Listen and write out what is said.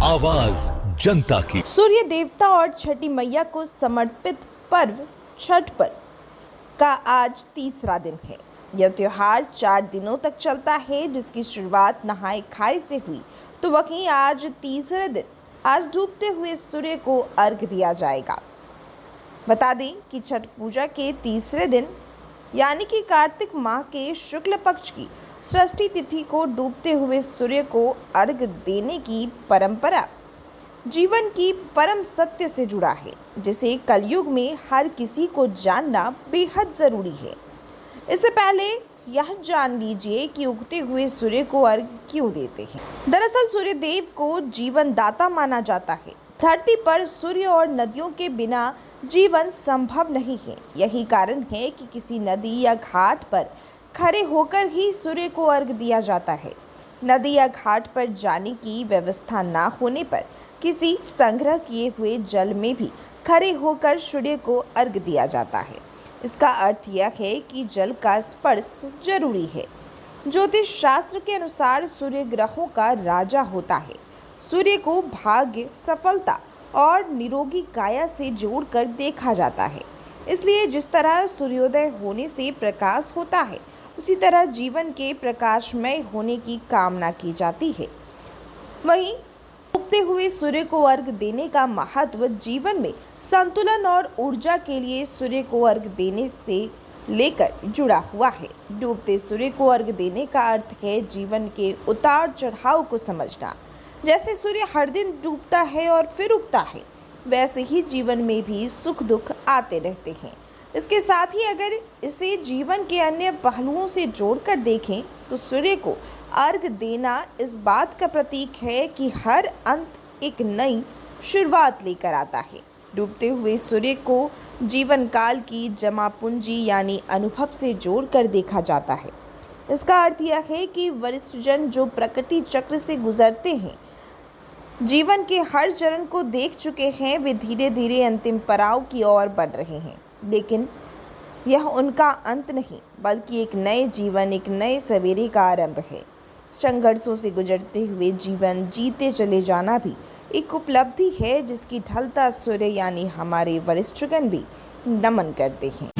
आवाज जनता की। सूर्य देवता और छठी मैया को समर्पित पर्व छठ पर्व का आज तीसरा दिन है। यह त्योहार 4 दिनों तक चलता है, जिसकी शुरुआत नहाय खाए से हुई तो वहीं आज तीसरे दिन आज डूबते हुए सूर्य को अर्घ दिया जाएगा। बता दें कि छठ पूजा के तीसरे दिन यानी कि कार्तिक माह के शुक्ल पक्ष की षष्ठी तिथि को डूबते हुए सूर्य को अर्घ देने की परंपरा जीवन की परम सत्य से जुड़ा है, जिसे कलयुग में हर किसी को जानना बेहद जरूरी है। इससे पहले यह जान लीजिए कि उगते हुए सूर्य को अर्घ क्यों देते हैं। दरअसल सूर्य देव को जीवन दाता माना जाता है। धरती पर सूर्य और नदियों के बिना जीवन संभव नहीं है। यही कारण है कि किसी नदी या घाट पर खड़े होकर ही सूर्य को अर्घ दिया जाता है। नदी या घाट पर जाने की व्यवस्था ना होने पर किसी संग्रह किए हुए जल में भी खड़े होकर सूर्य को अर्घ दिया जाता है। इसका अर्थ यह है कि जल का स्पर्श जरूरी है। ज्योतिष शास्त्र के अनुसार सूर्य ग्रहों का राजा होता है। सूर्य को भाग्य, सफलता और निरोगी काया से जोड़कर देखा जाता है। इसलिए जिस तरह सूर्योदय होने से प्रकाश होता है, उसी तरह जीवन के प्रकाशमय होने की कामना की जाती है। वहीं उगते हुए सूर्य को अर्घ देने का महत्व जीवन में संतुलन और ऊर्जा के लिए सूर्य को अर्घ देने से लेकर जुड़ा हुआ है। डूबते सूर्य को अर्घ देने का अर्थ है जीवन के उतार चढ़ाव को समझना। जैसे सूर्य हर दिन डूबता है और फिर उगता है, वैसे ही जीवन में भी सुख दुख आते रहते हैं। इसके साथ ही अगर इसे जीवन के अन्य पहलुओं से जोड़कर देखें तो सूर्य को अर्घ देना इस बात का प्रतीक है कि हर अंत एक नई शुरुआत लेकर आता है। डूबते हुए सूर्य को जीवन काल की जमा पूंजी यानी अनुभव से जोड़कर देखा जाता है। इसका अर्थ यह है कि वरिष्ठजन जो प्रकृति चक्र से गुजरते हैं, जीवन के हर चरण को देख चुके हैं, वे धीरे धीरे अंतिम पड़ाव की ओर बढ़ रहे हैं। लेकिन यह उनका अंत नहीं, बल्कि एक नए जीवन, एक नए सवेरे का आरंभ है। संघर्षों से गुजरते हुए जीवन जीते चले जाना भी एक उपलब्धि है, जिसकी ढलता सूर्य यानी हमारे वरिष्ठगण भी नमन करते हैं।